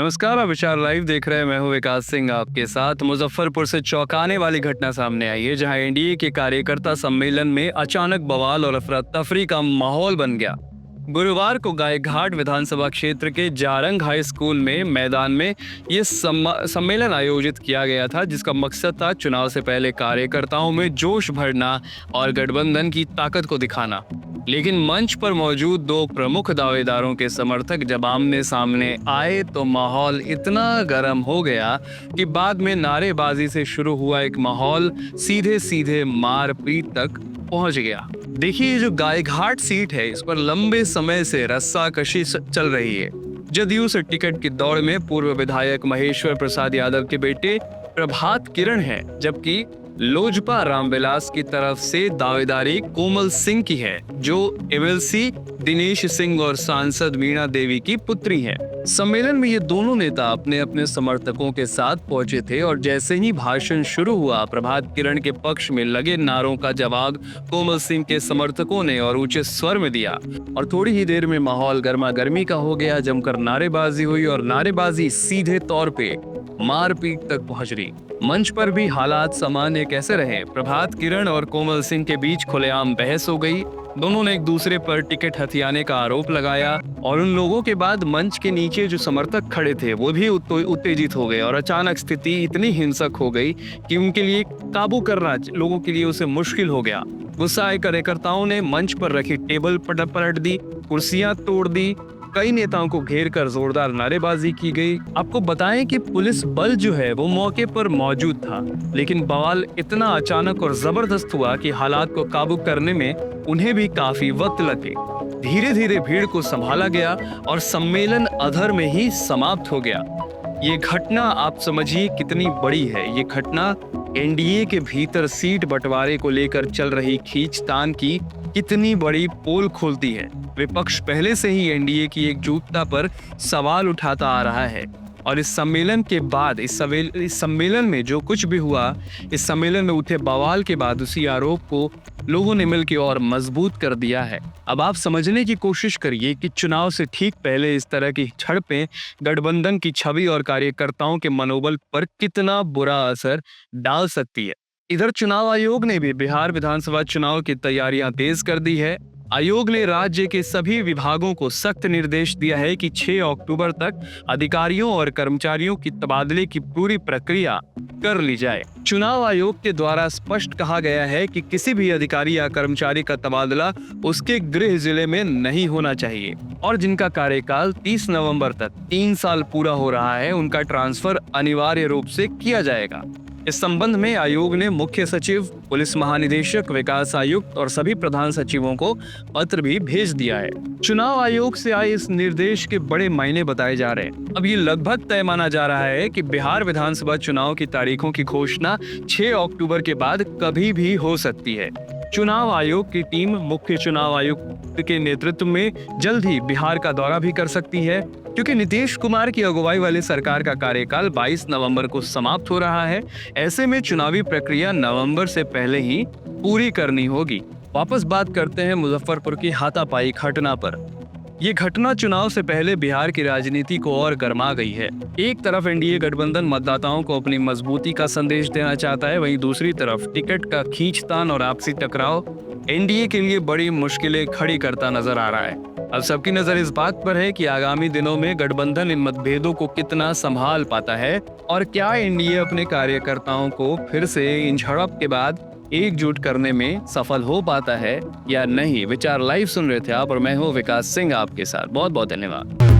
नमस्कार, आप विचार लाइव देख रहे हैं। मैं हूं विकास सिंह आपके साथ। मुजफ्फरपुर से चौंकाने वाली घटना सामने आई है, जहां एनडीए के कार्यकर्ता सम्मेलन में अचानक बवाल और अफरा तफरी का माहौल बन गया। गुरुवार को गायघाट विधानसभा क्षेत्र के जारंग हाई स्कूल में मैदान में ये सम्मेलन आयोजित किया गया था, जिसका मकसद था चुनाव से पहले कार्यकर्ताओं में जोश भरना और गठबंधन की ताकत को दिखाना। लेकिन मंच पर मौजूद दो प्रमुख दावेदारों के समर्थक जब आमने सामने आए तो माहौल इतना गर्म हो गया कि बाद में नारेबाजी से शुरू हुआ एक माहौल सीधे सीधे मारपीट तक पहुंच गया। देखिए, ये जो गायघाट सीट है, इस पर लंबे समय से रस्साकशी चल रही है। जदयू से टिकट की दौड़ में पूर्व विधायक महेश्वर प्रसाद यादव के बेटे प्रभात किरण है, जबकि लोजपा रामविलास की तरफ से दावेदारी कोमल सिंह की है, जो एमएलसी दिनेश सिंह और सांसद मीणा देवी की पुत्री है। सम्मेलन में ये दोनों नेता अपने अपने समर्थकों के साथ पहुंचे थे और जैसे ही भाषण शुरू हुआ, प्रभात किरण के पक्ष में लगे नारों का जवाब कोमल सिंह के समर्थकों ने और ऊंचे स्वर में दिया और थोड़ी ही देर में माहौल गर्मा गर्मी का हो गया। जमकर नारेबाजी हुई और नारेबाजी सीधे तौर पे मारपीट तक पहुंच रही। मंच पर भी हालात सामान्य कैसे रहे। प्रभात किरण और कोमल सिंह के बीच खुलेआम बहस हो गई। दोनों ने एक दूसरे पर टिकट हथियाने का आरोप लगाया और उन लोगों के बाद मंच के नीचे जो समर्थक खड़े थे वो भी उत्तेजित हो गए और अचानक स्थिति इतनी हिंसक हो गई कि उनके लिए काबू करना लोगों के लिए उसे मुश्किल हो गया। गुस्साए कार्यकर्ताओं ने मंच पर रखी टेबल पलट दी, कुर्सियां तोड़ दी, कई नेताओं को घेर कर जोरदार नारेबाजी की गई। आपको बताएं कि पुलिस बल जो है वो मौके पर मौजूद था, लेकिन बवाल इतना अचानक और जबरदस्त हुआ कि हालात को काबू करने में उन्हें भी काफी वक्त लगे। धीरे धीरे भीड़ को संभाला गया और सम्मेलन अधर में ही समाप्त हो गया। ये घटना आप समझिए कितनी बड़ी है। ये घटना एनडीए के भीतर सीट बंटवारे को लेकर चल रही खींचतान की कितनी बड़ी पोल खोलती है। विपक्ष पहले से ही एनडीए की एकजुटता पर सवाल उठाता आ रहा है और इस सम्मेलन के बाद इस सम्मेलन में जो कुछ भी हुआ, इस सम्मेलन में उठे बवाल के बाद उसी आरोप को लोगों ने मिलकर और मजबूत कर दिया है। अब आप समझने की कोशिश करिए कि चुनाव से ठीक पहले इस तरह की झड़पें गठबंधन की छवि और कार्यकर्ताओं के मनोबल पर कितना बुरा असर डाल सकती है। इधर चुनाव आयोग ने भी बिहार विधानसभा चुनाव की तैयारियां तेज कर दी है। आयोग ने राज्य के सभी विभागों को सख्त निर्देश दिया है कि 6 अक्टूबर तक अधिकारियों और कर्मचारियों की तबादले की पूरी प्रक्रिया कर ली जाए। चुनाव आयोग के द्वारा स्पष्ट कहा गया है कि किसी भी अधिकारी या कर्मचारी का तबादला उसके गृह जिले में नहीं होना चाहिए और जिनका कार्यकाल 30 नवंबर तक 3 साल पूरा हो रहा है, उनका ट्रांसफर अनिवार्य रूप से किया जाएगा। इस संबंध में आयोग ने मुख्य सचिव, पुलिस महानिदेशक, विकास आयुक्त और सभी प्रधान सचिवों को पत्र भी भेज दिया है। चुनाव आयोग से आए इस निर्देश के बड़े मायने बताए जा रहे हैं। अब ये लगभग तय माना जा रहा है कि बिहार विधानसभा चुनाव की तारीखों की घोषणा 6 अक्टूबर के बाद कभी भी हो सकती है। चुनाव आयोग की टीम मुख्य चुनाव आयुक्त के नेतृत्व में जल्द ही बिहार का दौरा भी कर सकती है, क्योंकि नीतीश कुमार की अगुवाई वाली सरकार का कार्यकाल 22 नवंबर को समाप्त हो रहा है। ऐसे में चुनावी प्रक्रिया नवंबर से पहले ही पूरी करनी होगी। वापस बात करते हैं मुजफ्फरपुर की हाथापाई घटना पर। ये घटना चुनाव से पहले बिहार की राजनीति को और गर्मा गई है। एक तरफ एनडीए गठबंधन मतदाताओं को अपनी मजबूती का संदेश देना चाहता है, वहीं दूसरी तरफ टिकट का खींचतान और आपसी टकराव एनडीए के लिए बड़ी मुश्किलें खड़ी करता नजर आ रहा है। अब सबकी नजर इस बात पर है कि आगामी दिनों में गठबंधन इन मतभेदों को कितना संभाल पाता है और क्या एनडीए अपने कार्यकर्ताओं को फिर से इन झड़प के बाद एकजुट करने में सफल हो पाता है या नहीं। विचार लाइव सुन रहे थे आप और मैं हूं विकास सिंह आपके साथ। बहुत बहुत धन्यवाद।